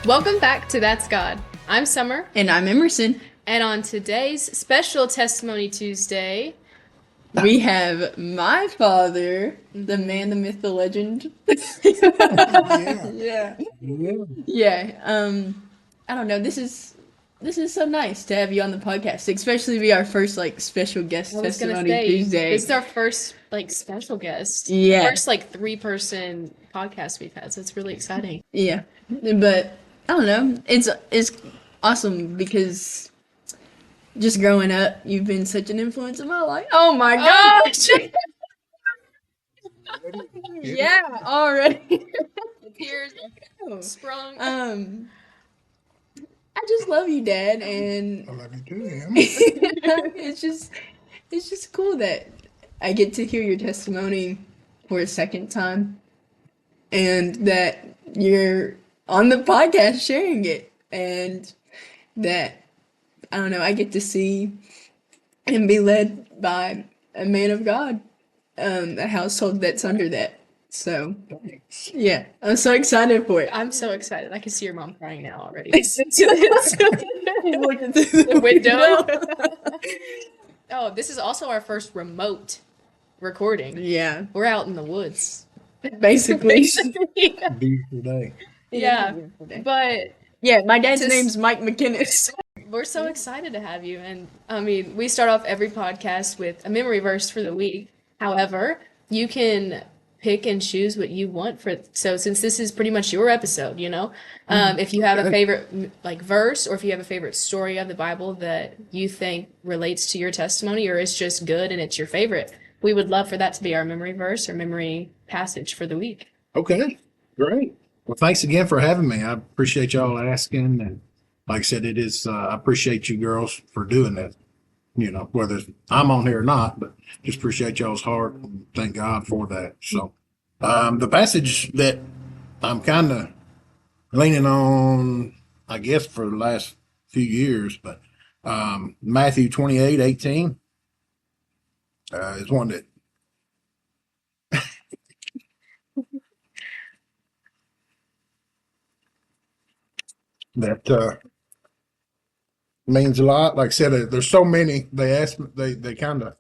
Welcome back to That's God. I'm Summer. And I'm Emerson. And on today's special Testimony Tuesday, we have my father, the man, the myth, the legend. Yeah. I don't know. This is so nice to have you on the podcast, especially be our first special guest testimony Tuesday. This is our first special guest. Yeah. First 3-person podcast we've had, so it's really exciting. Yeah. But I don't know. It's awesome because just growing up, you've been such an influence in my life. Oh my gosh! Yeah, already. The tears sprung. I just love you, Dad, and I love you too, Em. it's just cool that I get to hear your testimony for a second time, and that you're on the podcast sharing it, and that I don't know, I get to see and be led by a man of God, a household that's under that. So, yeah, I'm so excited for it. I'm so excited. I can see your mom crying now already. Looking through the window. Oh, this is also our first remote recording. Yeah. We're out in the woods. Basically. Beautiful day. Yeah. But yeah, my dad's name's Mike McKinnis. We're so excited to have you. And I mean, we start off every podcast with a memory verse for the week. However, you can pick and choose what you want so since this is pretty much your episode, if you have a favorite verse, or if you have a favorite story of the Bible that you think relates to your testimony, or it's just good and it's your favorite, we would love for that to be our memory verse or memory passage for the week. Okay, great. Well, thanks again for having me. I appreciate y'all asking, and like I said, it is. I appreciate you girls for doing that. Whether I'm on here or not, but just appreciate y'all's heart and thank God for that. So, the passage that I'm kind of leaning on, I guess, for the last few years, but Matthew 28:18 is one that means a lot. Like I said, there's so many. They kind of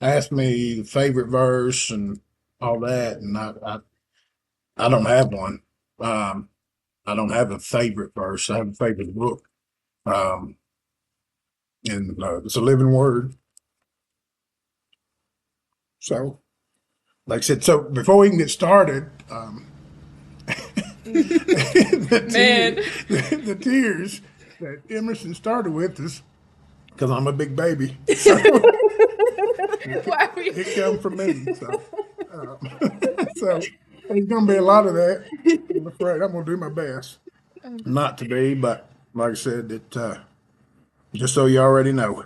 asked me the favorite verse and all that, and I don't have one. I don't have a favorite verse. I have a favorite book, and it's a living word. So, like I said, so before we can get started, the tears that Emerson started with is because I'm a big baby. So it comes from me. So there's going to be a lot of that. I'm afraid I'm going to do my best not to be, but like I said, it just so you already know.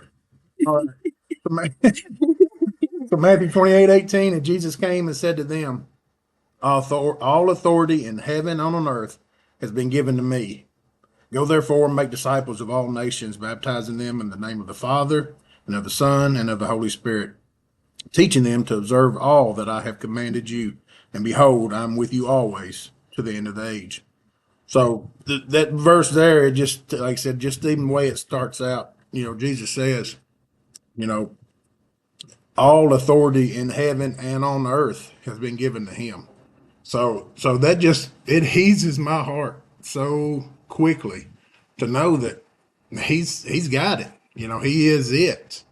All right. So Matthew 28:18, and Jesus came and said to them, all authority in heaven and on earth has been given to me. Go therefore and make disciples of all nations, baptizing them in the name of the Father and of the Son and of the Holy Spirit, teaching them to observe all that I have commanded you. And behold, I'm with you always to the end of the age. So that verse there, it just, like I said, just even the way it starts out, Jesus says, all authority in heaven and on earth has been given to him. So that just, it eases my heart so quickly to know that he's got it. He is it.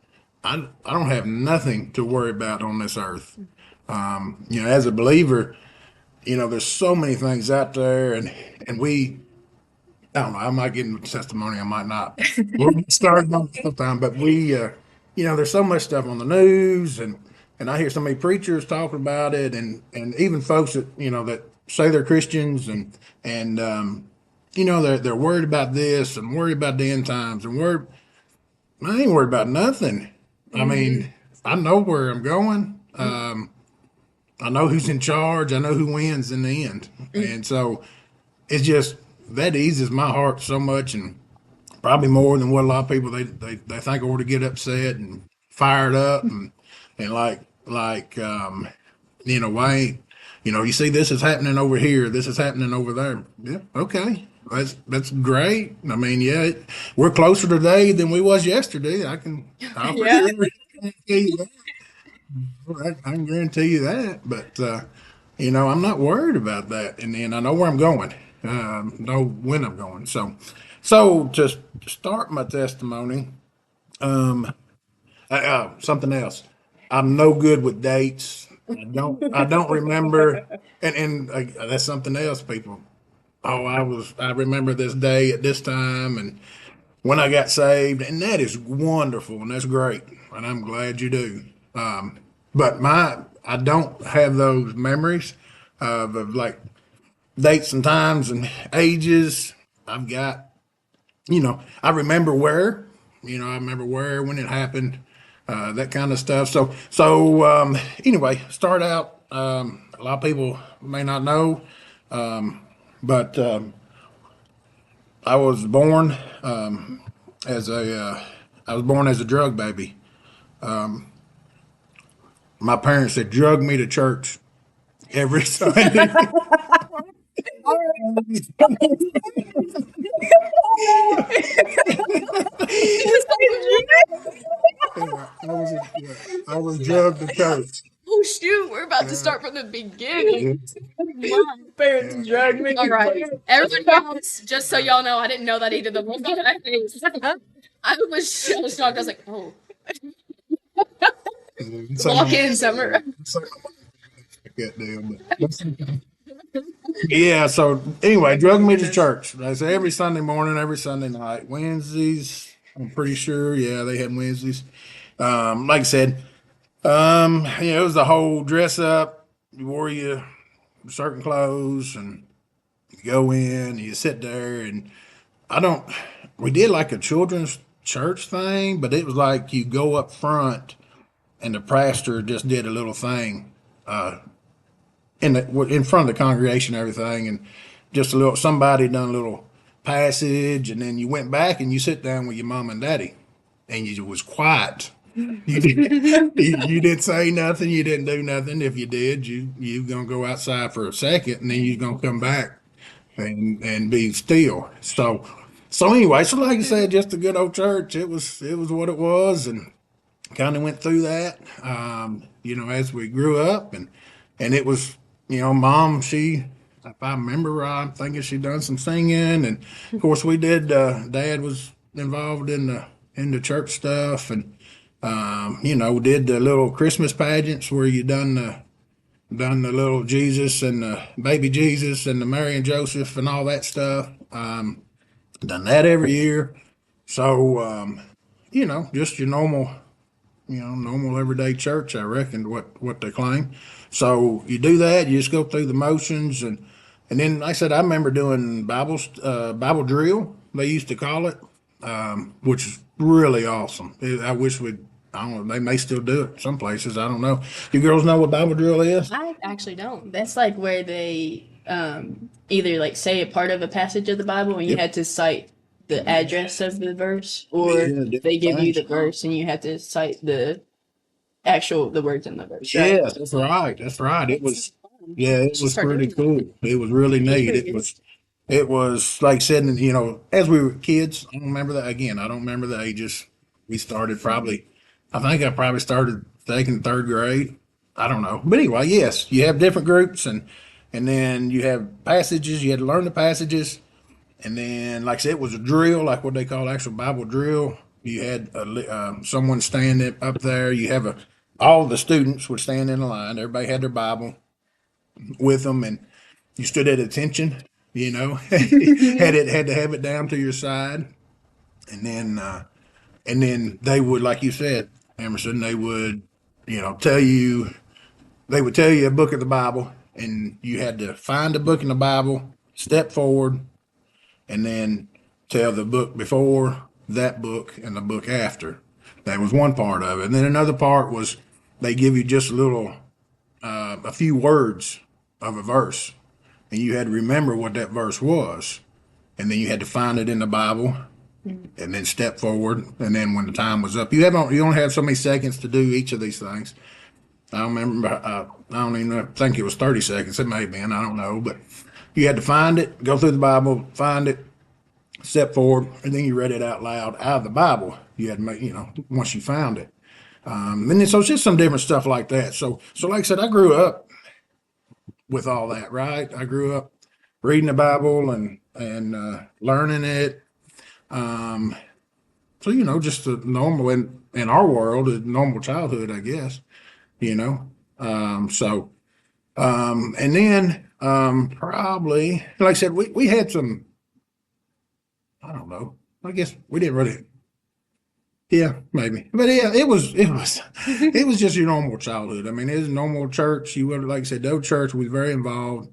I don't have nothing to worry about on this earth. As a believer, there's so many things out there, and we, I don't know, I might get into testimony, I might not. We'll get started on sometime, but we, there's so much stuff on the news, and I hear so many preachers talking about it, and even folks that, that say they're Christians, and they're worried about this and worried about the end times, and I ain't worried about nothing. I mean, I know where I'm going. I know who's in charge. I know who wins in the end. And so it's just, that eases my heart so much, and probably more than what a lot of people, they think I ought to get upset and fired up and why ain't, you see, this is happening over here, this is happening over there. Yeah, okay. That's great. I mean, yeah, we're closer today than we was yesterday. I'll for Yeah. sure guarantee you that. I can guarantee you that. But I'm not worried about that. And then I know where I'm going. Know when I'm going. So to start my testimony, something else. I'm no good with dates. I don't remember, and that's something else, people. Oh, I remember this day at this time and when I got saved, and that is wonderful and that's great, and I'm glad you do. But I don't have those memories of like dates and times and ages. I've got, I remember where, I remember where when it happened, that kind of stuff. So anyway, start out. A lot of people may not know, but I was born as a drug baby. My parents had drugged me to church every Sunday. I was drugged to church. Oh shoot, we're about to start from the beginning. Parents drag me. All right. Everyone else, just so y'all know, I didn't know that either. The look on my face. I was so shocked. I was like, oh. Walk in, Summer. Yeah, so anyway, drug me to church. I say every Sunday morning, every Sunday night. Wednesdays, I'm pretty sure, yeah, they had Wednesdays. Like I said, it was the whole dress up. You wore your certain clothes and you go in and you sit there and I don't, we did like a children's church thing, but it was like you go up front and the pastor just did a little thing in front of the congregation and everything, and just a little somebody done a little passage, and then you went back and you sit down with your mom and daddy, and you was quiet. You didn't say nothing. You didn't do nothing. If you did, you gonna go outside for a second, and then you gonna come back and be still. So anyway, so like I said, just a good old church. It was what it was, and kind of went through that, as we grew up, and it was, mom, she, if I remember right, I'm thinking she done some singing, and of course we did. Dad was involved in the church stuff, and did the little Christmas pageants where you done the little Jesus and the baby Jesus and the Mary and Joseph and all that stuff. Done that every year. So just your normal everyday church, I reckon, what they claim. So you do that, you just go through the motions, and then like I said, I remember doing Bible drill, they used to call it, which is really awesome. I wish I don't know, they may still do it some places, I don't know. You girls know what Bible drill is? I actually don't. That's like where they either like say a part of a passage of the Bible and you Yep. had to cite the address of the verse, or Yeah, different they give you the things. verse and you have to cite the words in the verse, right? Yes, that's right. That's right. It was, yeah, it Should was start pretty doing cool. It was really neat. It was like said, as we were kids. I don't remember that again. I don't remember the ages. We started probably. I think I probably started second, third grade. I don't know, but anyway, yes, you have different groups, and then you have passages. You had to learn the passages, and then, like I said, it was a drill, like what they call actual Bible drill. You had someone stand up there. All the students would stand in a line. Everybody had their Bible with them, and you stood at attention. Had to have it down to your side, and then they would, like you said, Emerson. They would, tell you. They would tell you a book of the Bible, and you had to find a book in the Bible, step forward, and then tell the book before that book and the book after. That was one part of it. And then another part was they give you just a few words of a verse, and you had to remember what that verse was, and then you had to find it in the Bible, and then step forward. And then when the time was up, you only have so many seconds to do each of these things. I don't remember. I don't even think it was 30 seconds. It may have been. I don't know, but you had to find it, go through the Bible, find it, step forward, and then you read it out loud out of the Bible. You had to make, once you found it. And then, so it's just some different stuff like that. So like I said, I grew up with all that, right? I grew up reading the Bible and learning it. So, just a normal in our world, a normal childhood, I guess, you know. And then probably, like I said, we had some, I don't know, I guess we didn't really, yeah, maybe. But yeah, it was just your normal childhood. I mean, it was a normal church. You would, like I said, no church was very involved,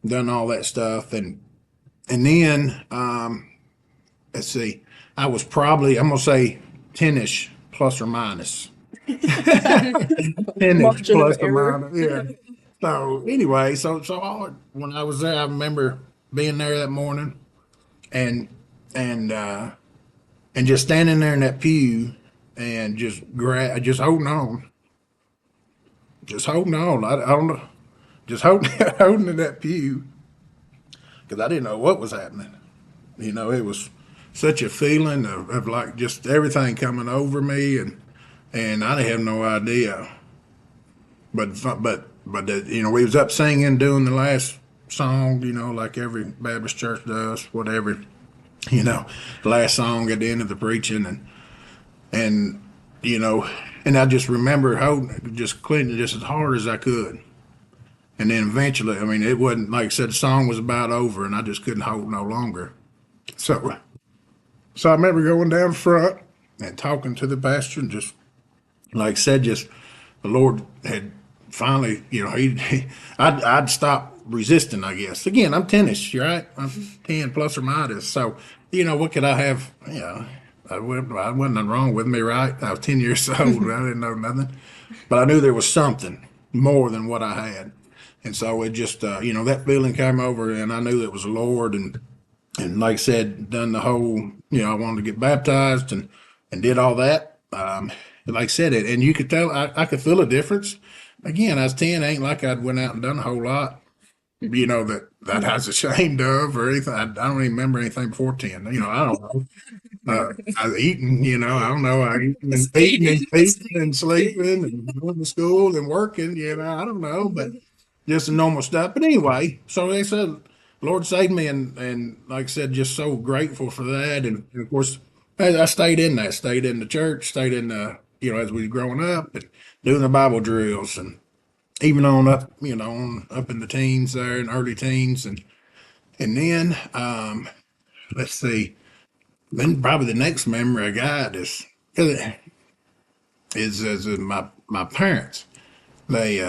done all that stuff. And then, let's see, I was probably, I'm going to say 10-ish plus or minus. 10-ish Margin of plus or error. minus, yeah. So anyway, when I was there, I remember being there that morning and, and, uh, and just standing there in that pew and just holding on. I don't know, just holding, holding in that pew because I didn't know what was happening. It was such a feeling of like just everything coming over me, and I didn't have no idea. We was up singing, doing the last song, like every Baptist church does, whatever, the last song at the end of the preaching, and and I just remember holding, just clenching just as hard as I could. And then eventually, I mean, it wasn't, like I said, the song was about over and I just couldn't hold no longer. So I remember going down front and talking to the pastor and just, like I said, just the Lord had finally, I'd stopped resisting, I guess. Again, I'm 10-ish, right? I'm 10 plus or minus. So, what could I have? I wasn't nothing wrong with me, right? I was 10 years old. I didn't know nothing. But I knew there was something more than what I had. And so it just, that feeling came over and I knew it was the Lord. And like I said, done the whole, I wanted to get baptized and did all that. Like I said, and you could tell, I could feel a difference. Again, I was 10, ain't like I'd went out and done a whole lot, that I was ashamed of or anything. I don't even remember anything before 10. I don't know. I was eating, I don't know. I eating and feeding and sleeping and going to school and working, I don't know, but just the normal stuff. But anyway, so they said, Lord saved me, and like I said, just so grateful for that. And of course, I stayed in the church, stayed in the, as we was growing up and doing the Bible drills and even on up, up in the teens there and early teens. And then, let's see, then probably the next memory I got is my parents. They,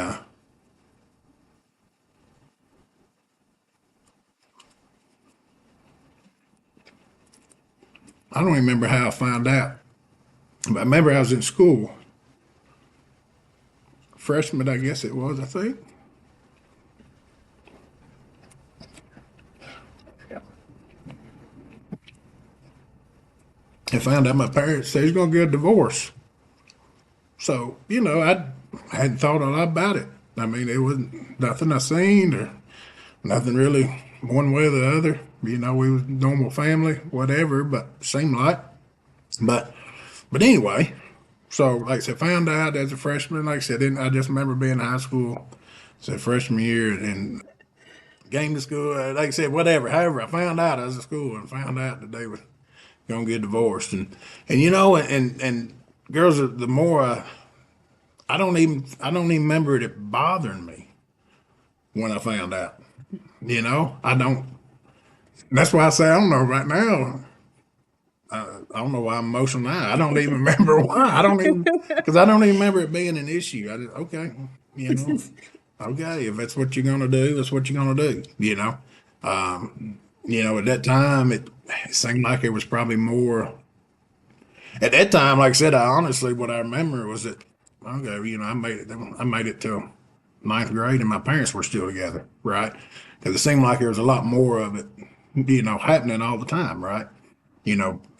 I don't remember how I found out, but I remember I was in school, freshman, I guess it was, I think. I found out my parents said he's going to get a divorce. So, I hadn't thought a lot about it. I mean, it wasn't nothing I seen or nothing really one way or the other. We was a normal family, whatever, but seemed like. But anyway, so like I said, found out as a freshman. Like I said, I just remember being in high school, so freshman year, and came to school. Like I said, whatever. However, I found out I was at school and found out that they were gonna get divorced, and girls are the more I don't even remember it bothering me when I found out. I don't. That's why I say I don't know right now. I don't know why I'm emotional now. I don't even remember why. I don't even because I don't even remember it being an issue. I just, okay, okay. If that's what you're gonna do, that's what you're gonna do. At that time, it seemed like it was probably more. At that time, like I said, what I remember was that okay, I made it till ninth grade, and my parents were still together, right? Because it seemed like there was a lot more of it, happening all the time, right?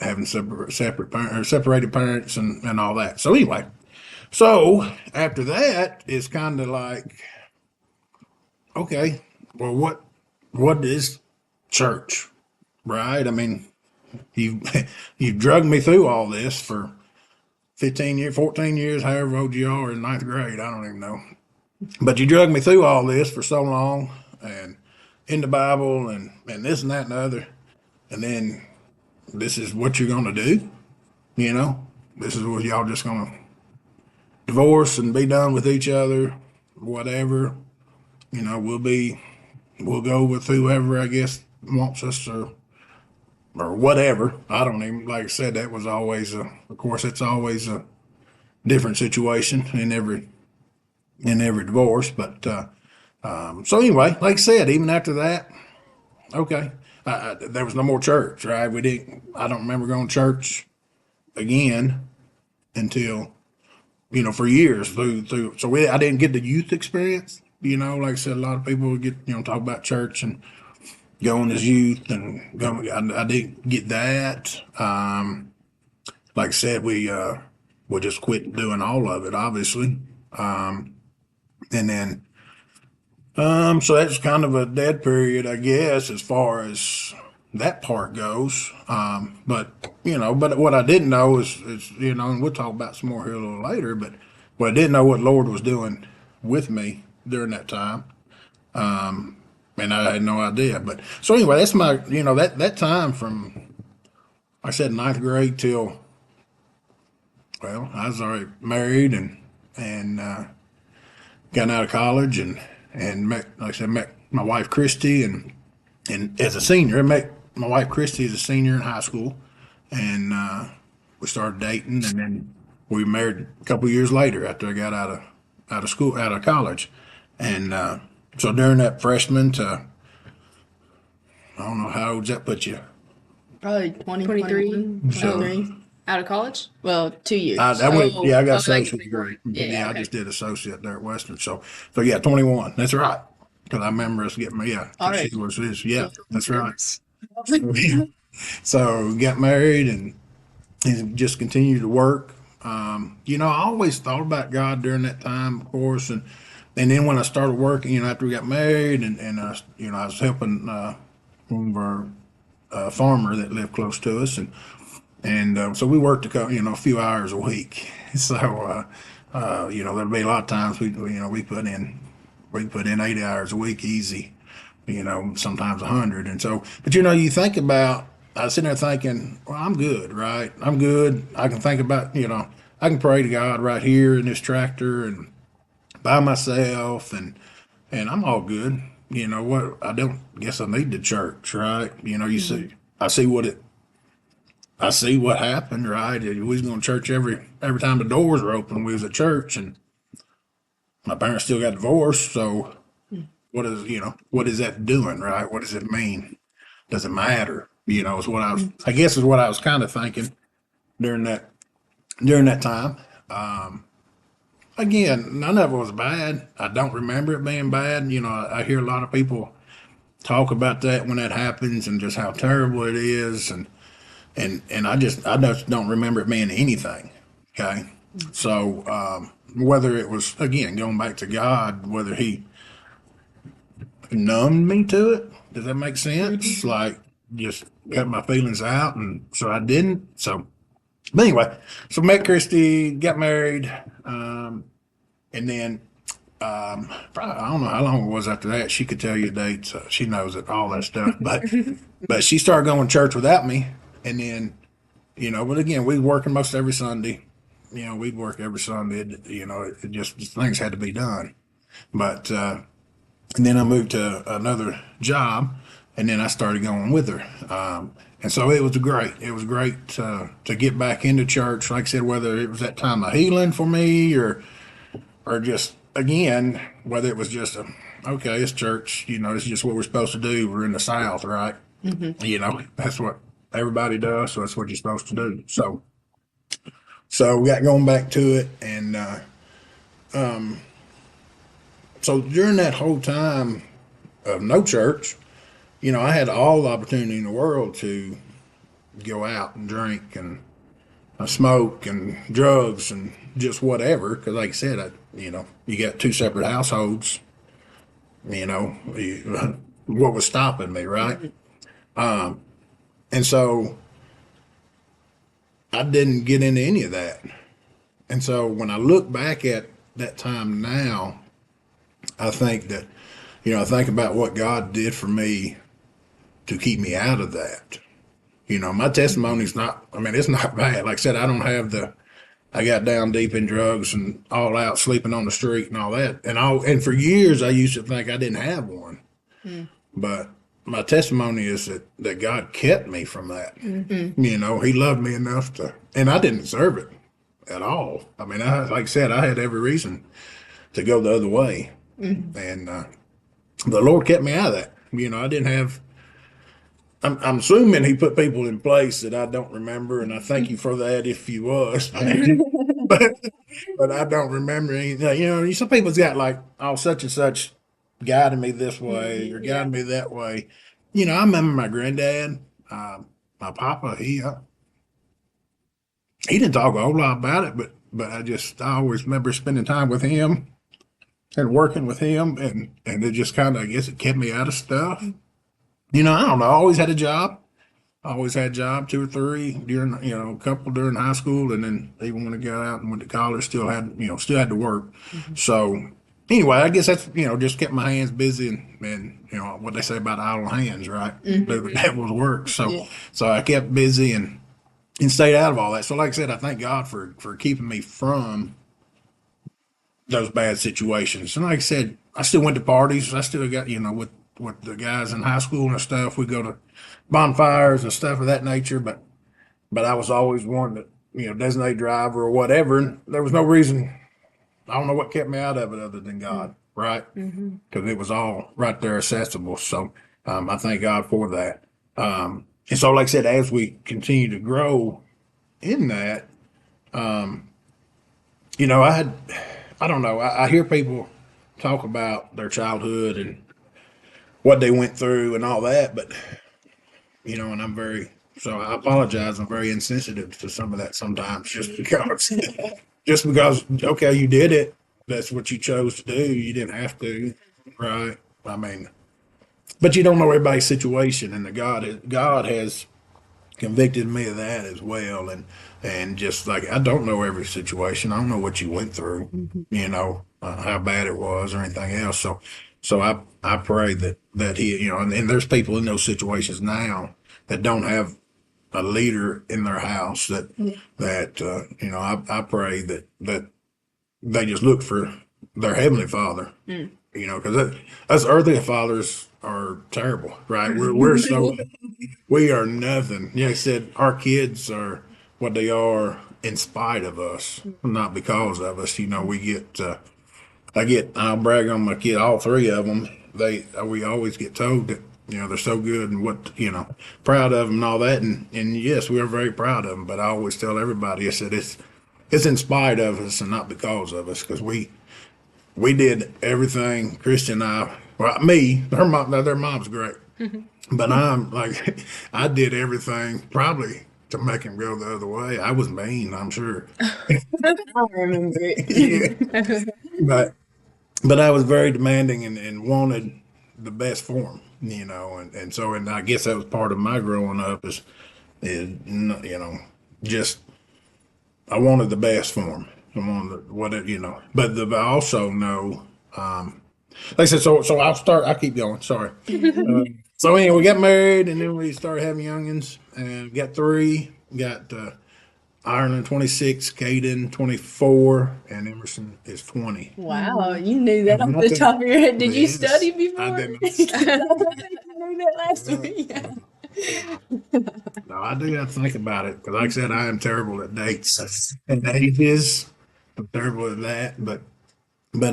Having separated parents and all that. So anyway, so after that, it's kind of like, okay, well, what is church, right? I mean, you you've drugged me through all this for 15 years, 14 years, however old you are in ninth grade. I don't even know. But you drugged me through all this for so long and in the Bible and this and that and the other. And then this is what you're going to do, you know? This is what y'all just going to divorce and be done with each other, whatever. You know, we'll go with whoever I guess wants us or whatever. I don't even, like I said, that was always of course, it's always a different situation in every divorce. But so anyway, like I said, even after that, okay, there was no more church, right? We didn't. I don't remember going to church again until for years through. So I didn't get the youth experience. Like I said, a lot of people get talk about church and going as youth and going. I didn't get that. Like I said, we just quit doing all of it, obviously. And then so that's kind of a dead period, I guess, as far as that part goes. But what I didn't know is and we'll talk about some more here a little later. But I didn't know what Lord was doing with me during that time, and I had no idea. But so anyway, that's my that time from like I said ninth grade till I was already married and got out of college and met, like I said, met my wife Christy and as a senior, I met my wife Christy as a senior in high school, and we started dating, and then we married a couple of years later after I got out of college, and so during that freshman to I don't know how old does that put you? Probably 20, 23, 23. out of college? Well, 2 years. I got Oh, like associate 24. degree. Yeah, I okay. just did associate there at Western. So yeah, 21. That's right. Because I remember us getting All right. she was this. Yeah, that's right. So got married and just continued to work. I always thought about God during that time, of course, and then when I started working, after we got married, and I was helping one of our farmer that lived close to us, and so we worked a few hours a week. So there'd be a lot of times we put in 80 hours a week easy, sometimes 100. And so, but you think about, I was sitting there thinking, well, I'm good, right? I'm good. I can think about, I can pray to God right here in this tractor and by myself, and I'm all good. What? I don't guess I need the church, right? You see, I see what happened, right? We was going to church every time the doors were open. We was at church, and my parents still got divorced. So what is that doing, right? What does it mean? Does it matter? Is what I guess is what I was kind of thinking during that time. Again, none of it was bad. I don't remember it being bad. I hear a lot of people talk about that when that happens and just how terrible it is, and I just don't remember it being anything. Okay, so whether it was again going back to God, whether He numbed me to it, does that make sense? Like just cut my feelings out, and so I didn't. So, but anyway, so met Christy, got married, and then probably, I don't know how long it was after that. She could tell you dates. She knows it, all that stuff. But she started going to church without me, and then But again, we working most every Sunday. We'd work every Sunday. It just things had to be done. But and then I moved to another job, and then I started going with her. And so it was great. It was great to get back into church. Like I said, whether it was that time of healing for me or just again, whether it was just okay, it's church. It's just what we're supposed to do. We're in the South, right? That's what everybody does. So that's what you're supposed to do. So we got going back to it, and so during that whole time of no church, I had all the opportunity in the world to go out and drink and smoke and drugs and just whatever. Because, like I said, you got two separate households. You what was stopping me, right? And so I didn't get into any of that. And so when I look back at that time now, I think that, I think about what God did for me to keep me out of that. My testimony's not, I mean, it's not bad. Like I said, I got down deep in drugs and all out sleeping on the street and all that. And for years I used to think I didn't have one. But my testimony is that God kept me from that. He loved me enough and I didn't deserve it at all. I mean, like I said, I had every reason to go the other way. And the Lord kept me out of that. I didn't have, I'm assuming he put people in place that I don't remember, and I thank you for that if you was. but but I don't remember anything. Some people's got like, oh, such and such guided me this way or guided me that way. I remember my granddad, my papa. He didn't talk a whole lot about it, but I always remember spending time with him and working with him, and it just kind of, I guess, it kept me out of stuff. I don't know. I always had a job. I always had a job, two or three during, a couple during high school, and then even when I got out and went to college, still had to work. So anyway, I guess that's, just kept my hands busy and what they say about idle hands, right? Do the devil's work. So I kept busy and stayed out of all that. So like I said, I thank God for keeping me from those bad situations. And like I said, I still went to parties. I still got, with the guys in high school and stuff, we go to bonfires and stuff of that nature. But I was always one that, designated driver or whatever. And there was no reason. I don't know what kept me out of it other than God, right? Because it was all right there accessible. So I thank God for that. And so, like I said, as we continue to grow in that, I don't know. I hear people talk about their childhood and what they went through and all that, but and so I apologize. I'm very insensitive to some of that sometimes, just because, okay, you did it. That's what you chose to do. You didn't have to, right? I mean, but you don't know everybody's situation, and God has convicted me of that as well, and just like, I don't know every situation. I don't know what you went through, how bad it was or anything else. So I pray that he, and there's people in those situations now that don't have a leader in their house I pray that they just look for their heavenly Father, because us earthly fathers are terrible, right? We are nothing. I said our kids are what they are in spite of us, not because of us. I'll brag on my kid, all three of them. We always get told that, they're so good and proud of them and all that. And yes, we are very proud of them, but I always tell everybody, I said, it's in spite of us and not because of us, because we did everything. Christian and I, well, me, their mom's great, but I'm like, I did everything probably to make him go the other way. I was mean, I'm sure. I remember it. Yeah. But I was very demanding and wanted the best for him, and I guess that was part of my growing up is just, I wanted the best for him. I wanted but I also know, like I said, so I'll keep going. Sorry. So anyway, we got married and then we started having youngins, and got three, Ireland 26, Caden 24, and Emerson is 20. Wow, you knew that off the top of your head. Did you Yes, study before? I did not. I knew that last week. No, I do have to think about it because, like I said, I am terrible at dates and ages. I'm terrible at that, but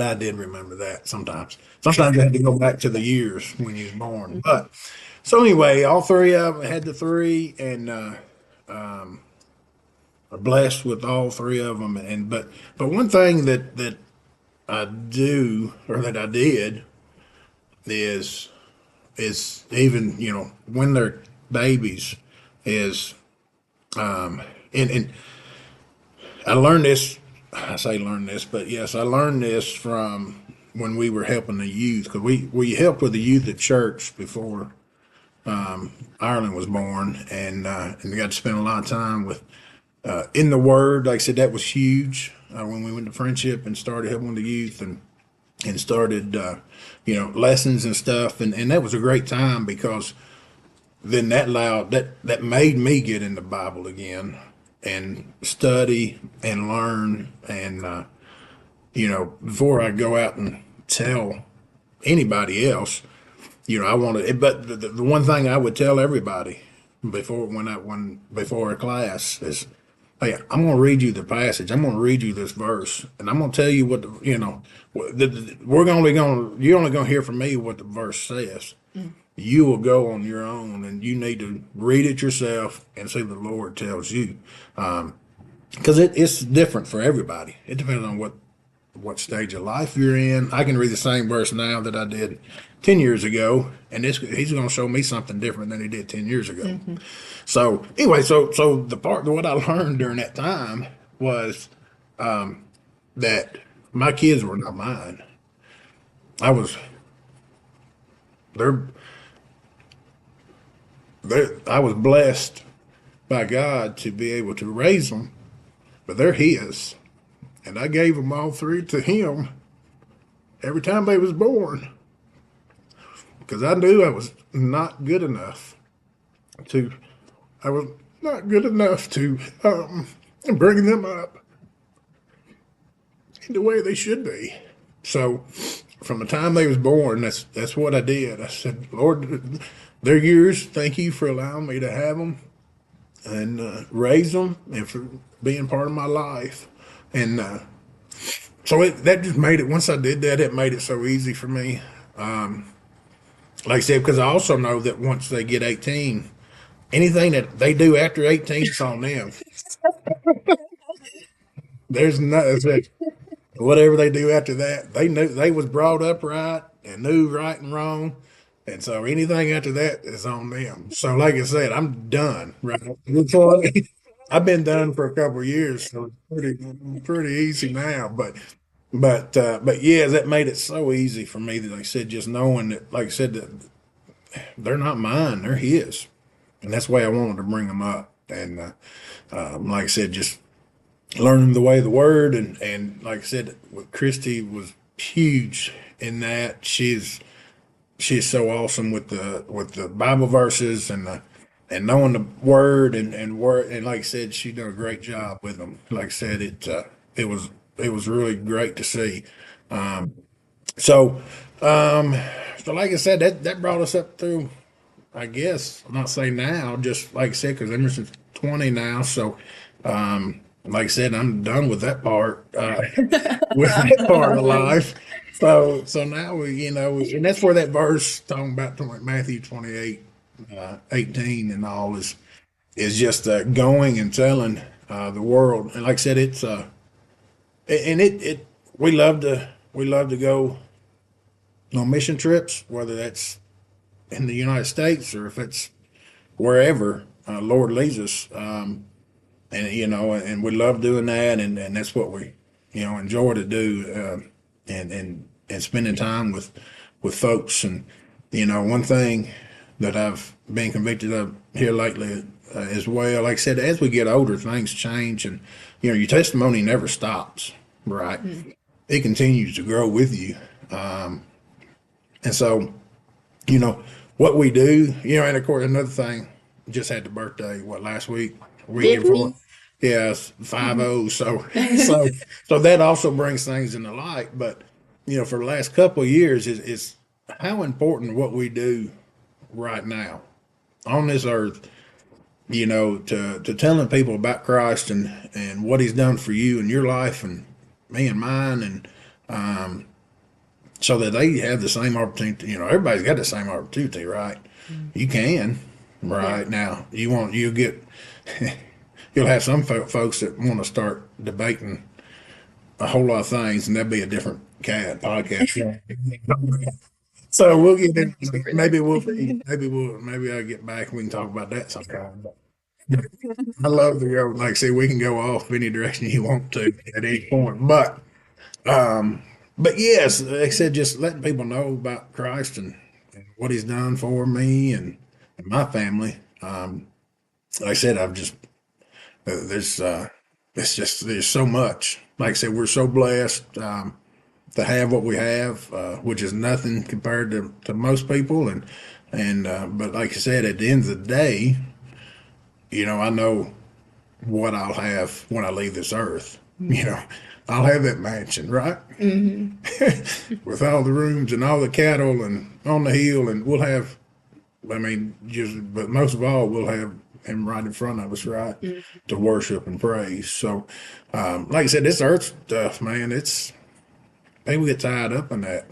I did remember that sometimes. Sometimes I had to go back to the years when you was born. But so anyway, all three of them had the three, and are blessed with all three of them. But one thing that I do, or that I did, is even when they're babies, is and I learned this. I say learn this, but yes, I learned this from when we were helping the youth, because we helped with the youth at church before Ireland was born, and we got to spend a lot of time with in the Word. Like I said, that was huge when we went to Friendship and started helping the youth and started lessons and stuff, and that was a great time because then that made me get in the Bible again and study and learn and before I go out and tell anybody else, I wanted it. But the one thing I would tell everybody before a class is, hey, I'm going to read you the passage. I'm going to read you this verse, and I'm going to tell you what you're only going to hear from me what the verse says. You will go on your own, and you need to read it yourself and see what the Lord tells you, because it's different for everybody. It depends on what stage of life you're in. I can read the same verse now that I did 10 years ago, and he's going to show me something different than he did 10 years ago. Mm-hmm. So anyway, so what I learned during that time was that my kids were not mine. I was I was blessed by God to be able to raise them, but they're His. And I gave them all three to Him every time they was born, because I knew I was not good enough to bring them up in the way they should be. So from the time they was born, that's what I did. I said, Lord, they're yours. Thank you for allowing me to have them and raise them and for being part of my life. And so that just made it, once I did that, it made it so easy for me. Like I said, because I also know that once they get 18, anything that they do after 18 is on them. There's nothing, whatever they do after that, they knew they was brought up right and knew right and wrong. And so anything after that is on them. So like I said, I'm done, right? I've been done for a couple of years, so it's pretty easy now. But yeah, that made it so easy for me that, like I said, just knowing that, like I said, that they're not mine, they're His, and that's the way I wanted to bring them up. And like I said, just learning the way of the Word, and like I said, with Christy was huge in that. She's so awesome with the Bible verses and knowing the Word and word, and like I said, she did a great job with them. Like I said, it was really great to see. So like I said, that brought us up through, I guess, I'm not saying now, just like I said, because Emerson's 20 now. So like I said, I'm done with that part, of life. So now and that's where that verse talking about Matthew 28, 18 and all is just going and telling the world. And like I said, it's and it we love to go on mission trips, whether that's in the United States or if it's wherever Lord leads us. And we love doing that, and that's what we enjoy to do, and spending time with folks. And one thing that I've been convicted of here lately as well, like I said, as we get older, things change, and your testimony never stops, right? Mm-hmm. It continues to grow with you, and so what we do, and of course another thing, just had the birthday last week, week before. Yeah, 50. So that also brings things into light. But for the last couple of years, is how important what we do right now on this earth. To telling people about Christ and what He's done for you in your life and me and mine, and so that they have the same opportunity. Everybody's got the same opportunity, right? Mm-hmm. You can, right? Yeah. Now you get. You'll have some folks that want to start debating a whole lot of things, and that'd be a different podcast. So we'll get into maybe I'll get back and we can talk about that sometime. I love to go, like I say, we can go off any direction you want to at any point. But but yes, like I said, just letting people know about Christ and what He's done for me and my family. Like I said, I've just there's it's just there's so much. Like I said, we're so blessed to have what we have, which is nothing compared to most people. And but like I said, at the end of the day, I know what I'll have when I leave this earth. I'll have that mansion, right? With all the rooms and all the cattle and on the hill, and we'll have. I mean, but most of all, we'll have Him right in front of us, right, to worship and praise. So, like I said, this earth stuff, man, people get tied up in that,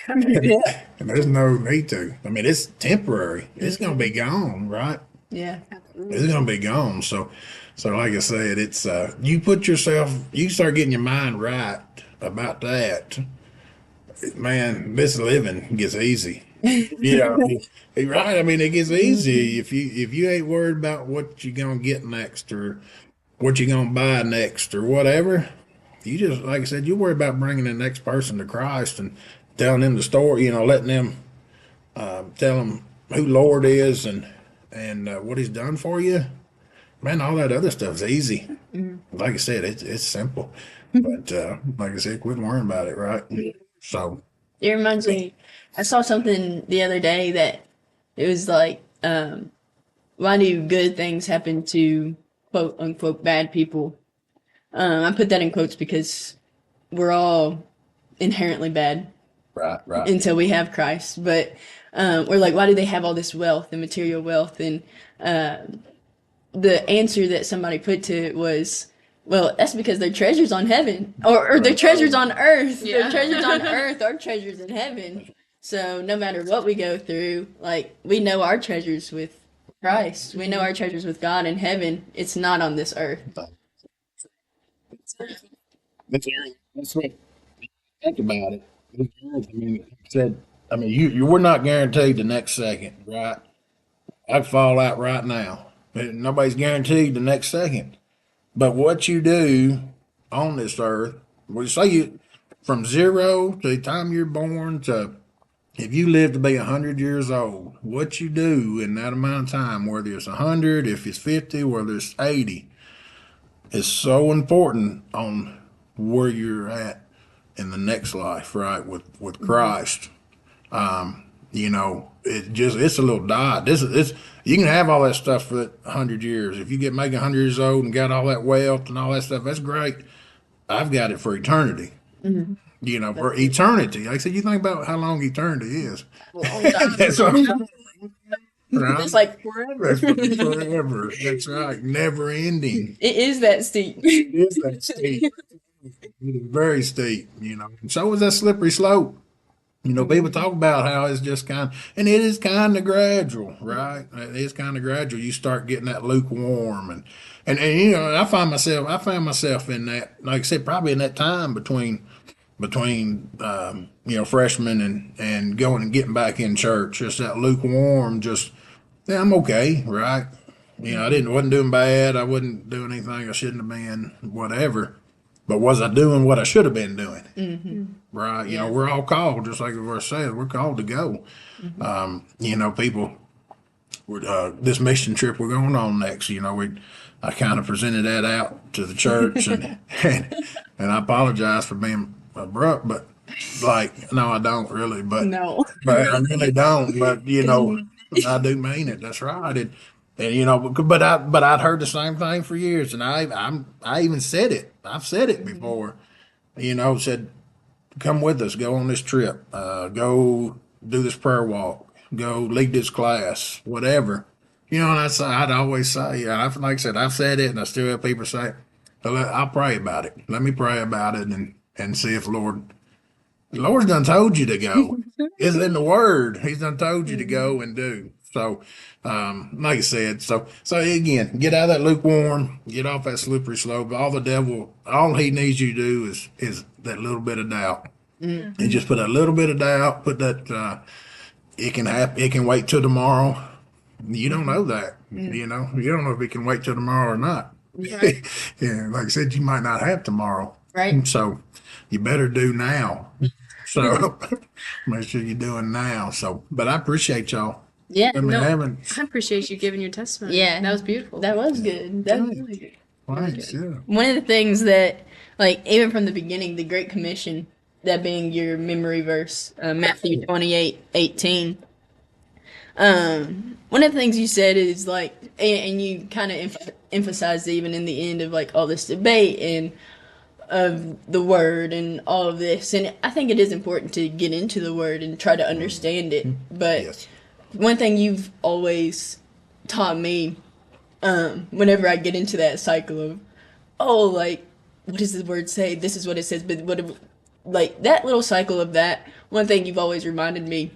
Yeah. and there's no need to. I mean, it's temporary. It's gonna be gone, right? Yeah. It's gonna be gone. So like I said, it's you start getting your mind right about that, man. This living gets easy. Yeah, right. I mean, it gets easy if you ain't worried about what you're gonna get next or what you're gonna buy next or whatever. You just, like I said, you worry about bringing the next person to Christ and telling them the story. Letting them tell them who Lord is and what He's done for you. Man, all that other stuff's easy. Like I said, it's simple. But like I said, quit worrying about it, right? So It reminds me, I saw something the other day that it was like, why do good things happen to quote unquote bad people? I put that in quotes because we're all inherently bad right. until we have Christ. But we're like, why do they have all this wealth and material wealth? And the answer that somebody put to it was, well, that's because their treasures on heaven, or their treasures on earth. Yeah. Their treasures on earth are treasures in heaven. So no matter what we go through, like we know our treasures with Christ. We know our treasures with God in heaven. It's not on this earth. That's what think about it. I mean, like I said, you we're not guaranteed the next second, right? I could fall out right now. Nobody's guaranteed the next second. But what you do on this earth, we say you from zero to the time you're born to if you live to be 100 years old, what you do in that amount of time, whether it's 100, if it's 50, whether it's 80, is so important on where you're at in the next life, right? With Christ. It's a little dot. This you can have all that stuff for 100 years. If you get making 100 years old and got all that wealth and all that stuff, that's great. I've got it for eternity. For eternity. Like I said, you think about how long eternity is. That's what I'm saying. Right? It's like forever. That's forever. That's right. Never ending. It is that steep. It is that steep. It is very steep, And so is that slippery slope. People talk about how it's just and it is kind of gradual, right? It is kind of gradual. You start getting that lukewarm, and I found myself in that, like I said, probably in that time between freshman and going and getting back in church, just that lukewarm, yeah, I'm okay, right? Wasn't doing bad. I wasn't doing anything I shouldn't have been, whatever. But was I doing what I should have been doing? Right? We're all called, just like the verse says, we're called to go. People, this mission trip we're going on next, I kind of presented that out to the church and I apologize for being abrupt, but no, I don't really, No. but I really don't, but I do mean it. That's right. But I'd heard the same thing for years, and I even said it. I've said it before. Said, come with us, go on this trip, go do this prayer walk, go lead this class, whatever. And I'd always say, like I said, I've said it, and I still have people say, I'll pray about it. Let me pray about it and see if the Lord's done told you to go. It's in the Word. He's done told you to go and do. So, like I said, so again, get out of that lukewarm, get off that slippery slope. All he needs you to do is that little bit of doubt. And just put a little bit of doubt, put that, it can happen, it can wait till tomorrow. You don't know that, you don't know if it can wait till tomorrow or not. Right. Yeah, like I said, you might not have tomorrow. Right. So you better do now. So make sure you're doing now. So, but I appreciate y'all. Yeah. I mean, No, having I appreciate you giving your testimony. Yeah. That was beautiful. That was good. That was really good. thanks, yeah. One of the things that, like, even from the beginning, the Great Commission, that being your memory verse, Matthew 28:18. One of the things you said is like, and you kind of emphasized even in the end of like all this debate and of the word and all of this. And I think it is important to get into the word and try to understand it. But Yes. one thing you've always taught me, whenever I get into that cycle of, oh, like, what does the word say? This is what it says. But like that little cycle of that, one thing you've always reminded me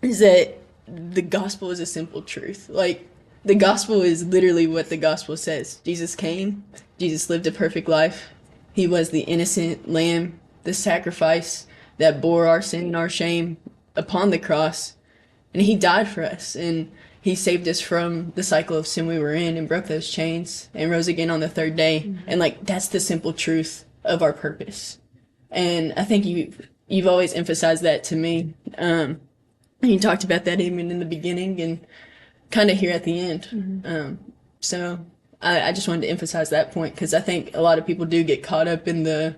is that the gospel is a simple truth. Like, the gospel is literally what the gospel says. Jesus came, Jesus lived a perfect life. He was the innocent lamb, the sacrifice that bore our sin and our shame upon the cross. And he died for us. And he saved us from the cycle of sin we were in and broke those chains and rose again on the third day. And like, that's the simple truth of our purpose. And I think you've always emphasized that to me. You talked about that even in the beginning and kind of here at the end. So I just wanted to emphasize that point because I think a lot of people do get caught up in the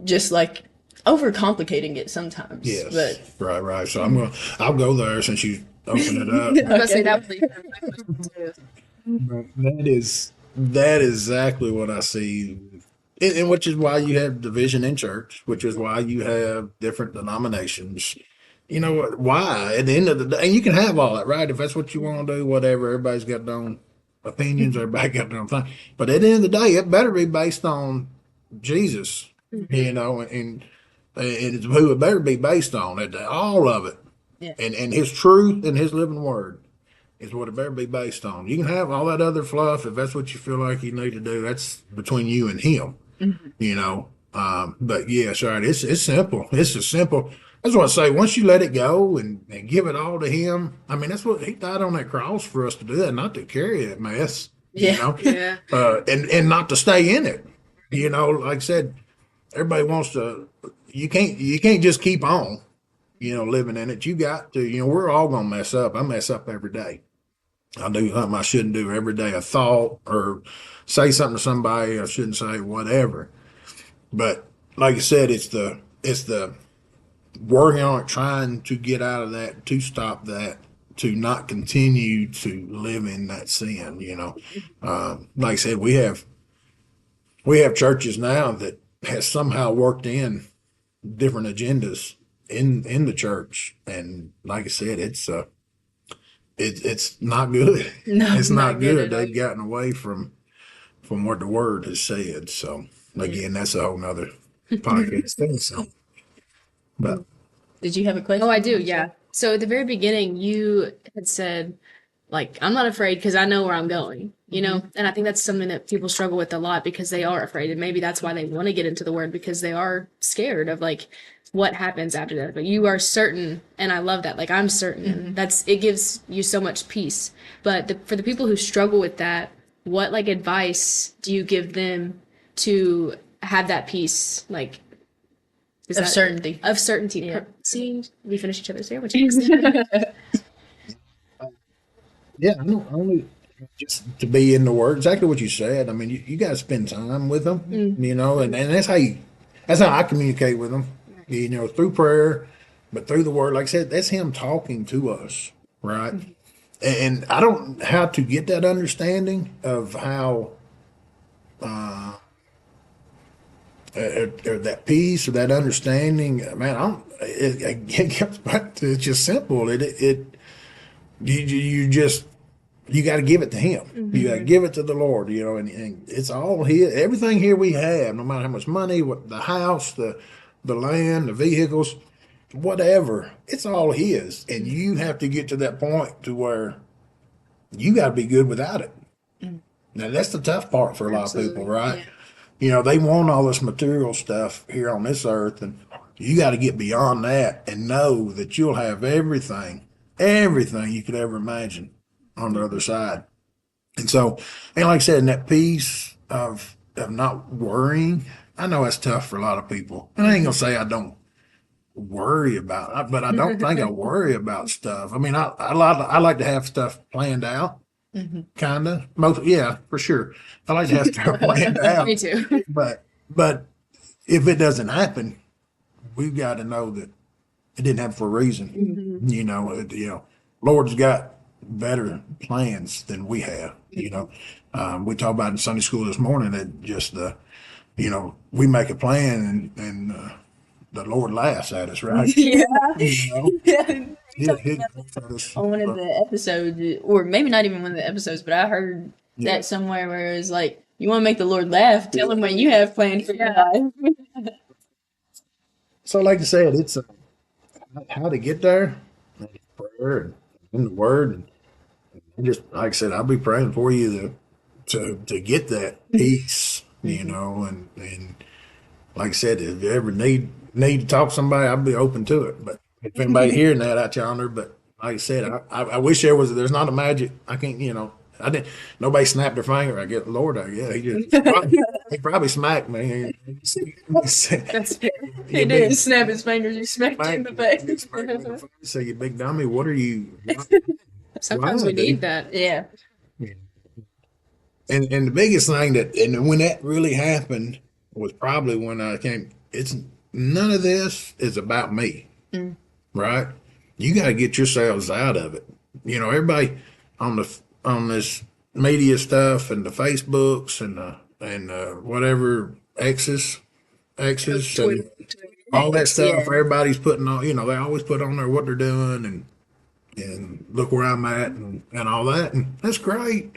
just like overcomplicating it sometimes. Yes. But Right. So I'll go there since you opened it up. I was gonna say Okay. that was But that is exactly what I see, and which is why you have division in church, which is why you have different denominations. You know what? Why? At the end of the day, and you can have all that, right? If that's what you want to do, whatever. Everybody's got their own opinions. Everybody got their own thing. But at the end of the day, it better be based on Jesus. You know, and it's who it better be based on. All of it, Yeah. and His truth and His living Word is what it better be based on. You can have all that other fluff if that's what you feel like you need to do. That's between you and Him, you know. But yes, right. It's simple. It's as simple. That's what I say. Once you let it go and give it all to Him, I mean, that's what He died on that cross for us to do that, not to carry that mess, you Yeah. know, Yeah. and not to stay in it. You know, like I said, everybody wants to. You can't just keep on, you know, living in it. You got to. You know, we're all gonna mess up. I mess up every day. I do something I shouldn't do every day. A thought or say something to somebody I shouldn't say, whatever. But like I said, it's the working on it, trying to get out of that, to stop that, to not continue to live in that sin. You know, like I said, we have churches now that has somehow worked in different agendas in the church, and like I said, it's not good. No, It's not good. at all. They've gotten away from what the word has said. So again, that's a whole nother podcast thing. So, but Did you have a question? Oh, I do, yeah. So at the very beginning, you had said, like, I'm not afraid because I know where I'm going, you know? And I think that's something that people struggle with a lot because they are afraid. And maybe that's why they want to get into the word because they are scared of, like, what happens after that. But you are certain, and I love that. Like, I'm certain. And it gives you so much peace. But for the people who struggle with that, what, like, advice do you give them to have that peace? Like, is Of that- certainty. Of certainty. Yeah. See, we finish each other's sandwiches. yeah, I know only just to be in the word. Exactly what you said. I mean, you got to spend time with them, you know, and that's how I communicate with them, you know, through prayer, but through the word. Like I said, that's Him talking to us, right? And I don't how to get that understanding of how or that peace or that understanding. Man, it comes back to it's just simple. You just you got to give it to Him. You got to give it to the Lord. You know, and it's all His. Everything here we have, no matter how much money, what the house, the land, the vehicles, whatever, it's all His. And you have to get to that point to where you got to be good without it. Now that's the tough part for a lot of people, right? Yeah. You know, they want all this material stuff here on this earth, and you got to get beyond that and know that you'll have everything you could ever imagine on the other side. And so, and like I said, in that peace of not worrying, I know that's tough for a lot of people. And I ain't gonna say I don't worry about it, but I don't think I worry about stuff. I mean, I like to have stuff planned out, kind of. Most, yeah, for sure. I like to have stuff planned out. Me too. But if it doesn't happen, we've got to know that it didn't happen for a reason. Lord's got better plans than we have. We talked about in Sunday school this morning that just we make a plan and the Lord laughs at us, right? Yeah. You know, Yeah. he'll laugh at us. On one of the episodes, or maybe not even one of the episodes, but I heard Yeah. that somewhere where it was like, you want to make the Lord laugh, tell him what you have planned for your life. So, like I said, it's how to get there, prayer and in the Word, and just like I said, I'll be praying for you to get that peace, and like I said, if you ever need to talk to somebody, I'll be open to it. But if anybody hearing that out yonder, but like I said, I wish there's not a magic. I can't, I didn't. Nobody snapped their finger. I get Lord. He probably smacked me. That's fair. He didn't snap his fingers, he smacked you in the face. Say, you big dummy. What are you? Sometimes Why, we need dude? that. Yeah. And the biggest thing and when that really happened was probably when I came. It's none of this is about me, right? You got to get yourselves out of it. Everybody on this media stuff and the Facebooks and whatever X's and all that stuff. Yeah. Everybody's putting on. They always put on there what they're doing and look where I'm at and all that, and that's great.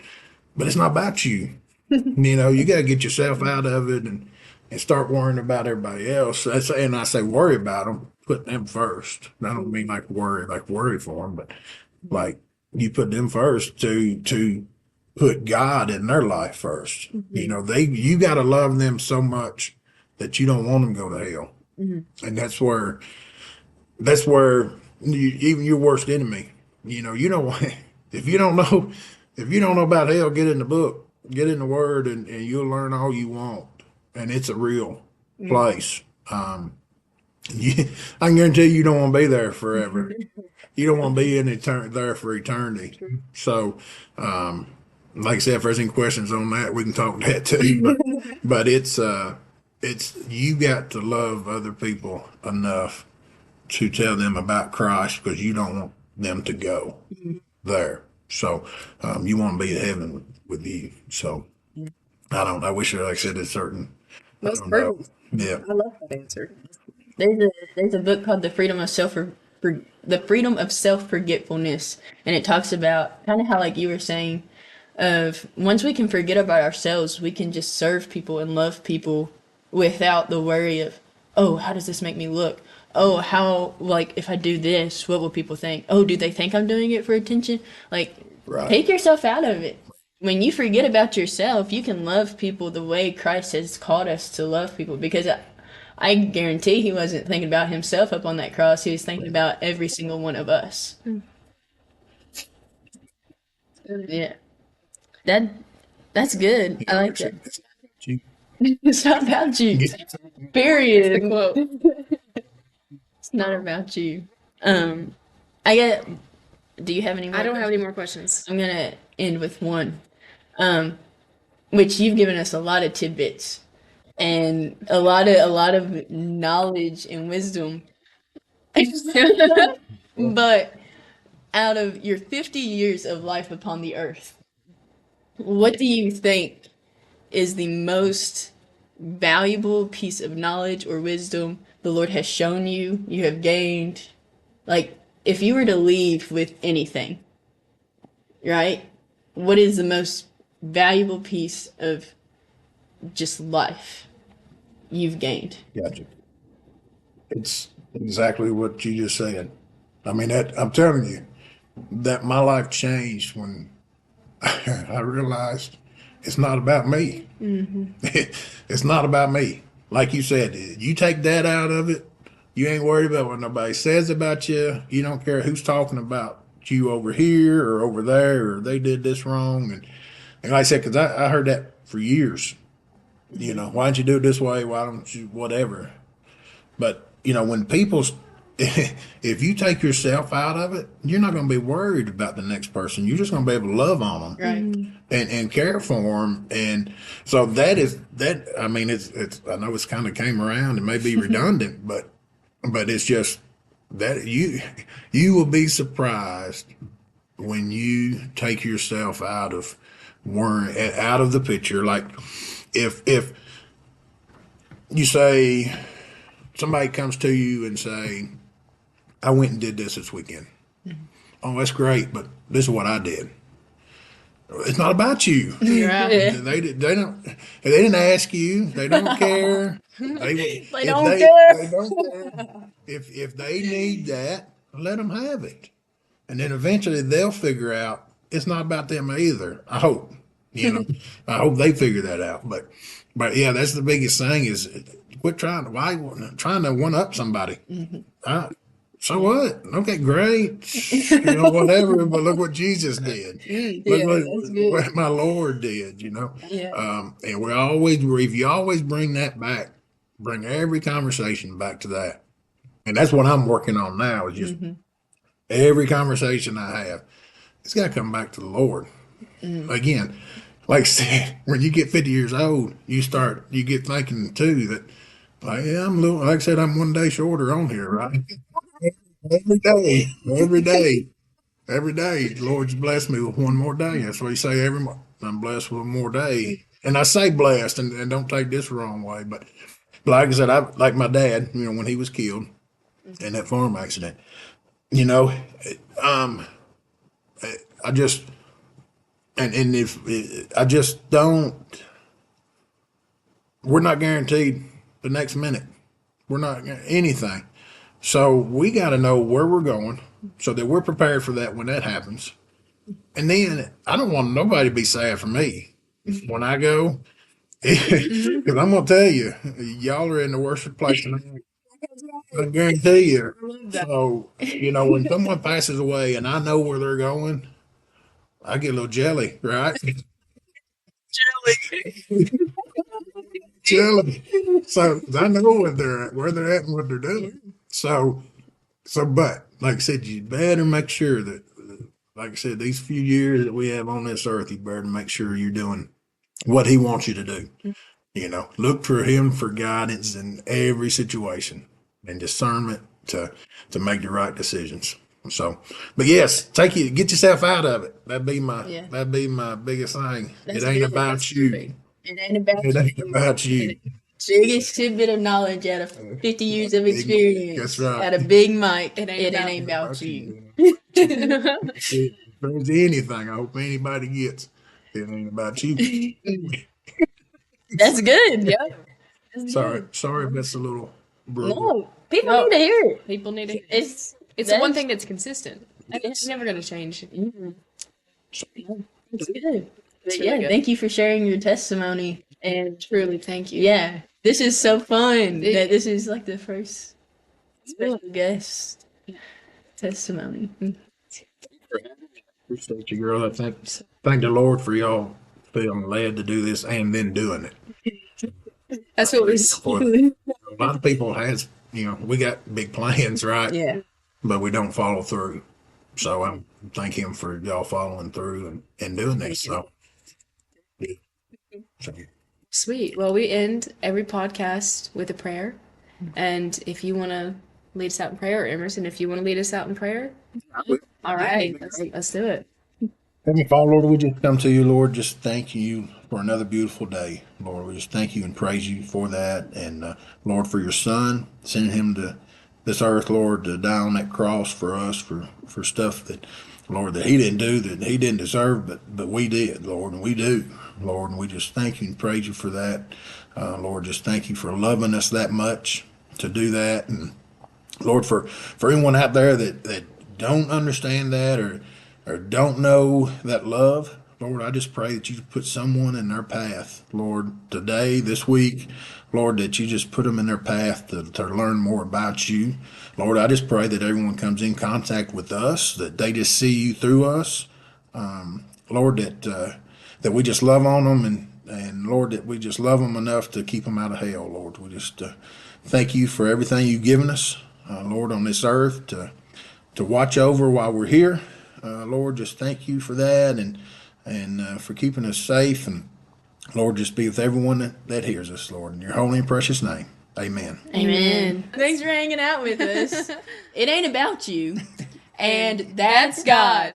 But it's not about you. You got to get yourself out of it and start worrying about everybody else. And I say worry about them, put them first. I don't mean like worry for them, but like you put them first to put God in their life 1st. You got to love them so much that you don't want them to go to hell. And that's where even your worst enemy, you don't want, if you don't know about hell, get in the book, get in the Word, and you'll learn all you want. And it's a real place. I can guarantee you don't want to be there forever. You don't want to be there for eternity. So, like I said, if there's any questions on that, we can talk that too. But it's you got to love other people enough to tell them about Christ because you don't want them to go there. So you want to be in heaven with you. So I wish, like I said, it's certain. That's I don't know. perfect. Yeah. I love that answer. There's a book called The Freedom of Self Forgetfulness, and it talks about kind of how, like you were saying, of once we can forget about ourselves, we can just serve people and love people without the worry of, oh, how does this make me look? Oh, how, like, if I do this, what will people think? Oh, do they think I'm doing it for attention? Like, Right. take yourself out of it. When you forget about yourself, you can love people the way Christ has called us to love people. Because I guarantee he wasn't thinking about himself up on that cross. He was thinking about every single one of us. Yeah. That's good. I like that. It's not about you. Period. The quote. It's not about you. I get. Do you have any more? I don't have any more questions. I'm gonna end with one, which you've given us a lot of tidbits and a lot of knowledge and wisdom. But out of your 50 years of life upon the earth, what do you think is the most valuable piece of knowledge or wisdom the Lord has shown you, you have gained? Like, if you were to leave with anything, right? What is the most valuable piece of just life you've gained? Gotcha. It's exactly what you just said. I mean, I'm telling you that my life changed when I realized it's not about me. It's not about me. Like you said, you take that out of it, you ain't worried about what nobody says about you. You don't care who's talking about you over here or over there, or they did this wrong. And like I said, because I heard that for years. You know, why don't you do it this way? Why don't you, whatever? But, you know, when people's, if you take yourself out of it, you're not going to be worried about the next person. You're just going to be able to love on them Right. and care for them. And so that is, that, I mean, it's, I know it's kind of came around and may be redundant, but it's just that you will be surprised when you take yourself out of worrying, out of the picture. Like if you say, somebody comes to you and say, I went and did this weekend. Oh, that's great, but this is what I did. It's not about you. Yeah. They didn't ask you. They don't care. They if don't care. They don't care. If they need that, let them have it, and then eventually they'll figure out it's not about them either. I hope. You know, I hope they figure that out. But yeah, that's the biggest thing is quit trying to one up somebody. So what? Okay, great. You know, whatever. But look what Jesus did. Look That's good. what my Lord did. You know. Yeah. And if you always bring that back, bring every conversation back to that, and that's what I'm working on now. Is just every conversation I have, it's got to come back to the Lord. Again, like I said, when you get 50 years old, you get thinking too that, like, yeah, like I said, I'm one day shorter on here, right? Every day, the Lord's blessed me with one more day. That's what He say every month. I'm blessed with one more day, and I say blessed, and don't take this the wrong way, but like I said, like my dad, you know, when he was killed in that farm accident, you know, I just and if I just don't, we're not guaranteed the next minute. We're not anything. So we got to know where we're going so that we're prepared for that when that happens. And then I don't want nobody to be sad for me when I go, because I'm going to tell you, y'all are in the worst place. I guarantee you. So, you know, when someone passes away and I know where they're going, I get a little jelly, right? Jelly. So I know where they're at and what they're doing. But like I said, you better make sure that, like I said, these few years that we have on this earth, you better make sure you're doing what He wants you to do. You know, look for Him for guidance in every situation and discernment to make the right decisions. So, but yes, get yourself out of it. That'd be my biggest thing. That's It ain't good. about That's you. perfect. It ain't about It you. ain't about you. Biggest tidbit of knowledge out of 50 years of experience. That's right. Out of Big Mike. It It ain't ain't about about you. If there's anything I hope anybody gets, it ain't about you. That's good. Yeah. That's Sorry good. if that's a little brutal. No, people No. need to hear it. People need to. It's It's the one thing that's consistent. And Yes. it's never going to change. It's good. But It's really yeah, good. thank you for sharing your testimony. And Truly, thank you. yeah, this is so fun It- that this is like the first special guest testimony. Appreciate you, girl. I thank the Lord for y'all feeling led to do this and then doing it. That's what we For see. a lot of people we got big plans, right? Yeah. But we don't follow through. So I thank Him for y'all following through and doing this. So, yeah. So, Sweet. Well, we end every podcast with a prayer. And if you want to lead us out in prayer, or Emerson, if you want to lead us out in prayer, all right, let's do it. Heavenly Father, Lord, we just come to you, Lord, just thank you for another beautiful day. Lord, we just thank you and praise you for that. And Lord, for your Son, sending him to this earth, Lord, to die on that cross for us, for stuff that, Lord, that he didn't do, that he didn't deserve, but we did, Lord, and we do, Lord. And we just thank you and praise you for that. Lord, just thank you for loving us that much to do that. And Lord, for anyone out there that don't understand that or don't know that love, Lord, I just pray that you put someone in their path, Lord, today, this week, Lord, that you just put them in their path to learn more about you. Lord, I just pray that everyone comes in contact with us, that they just see you through us. Lord, that we just love on them And Lord, that we just love them enough to keep them out of hell, Lord. We just thank you for everything you've given us, Lord, on this earth to watch over while we're here. Lord, just thank you for that and for keeping us safe. And Lord, just be with everyone that hears us, Lord. In your holy and precious name, amen. Amen. Thanks for hanging out with us. It ain't about you. And That's God.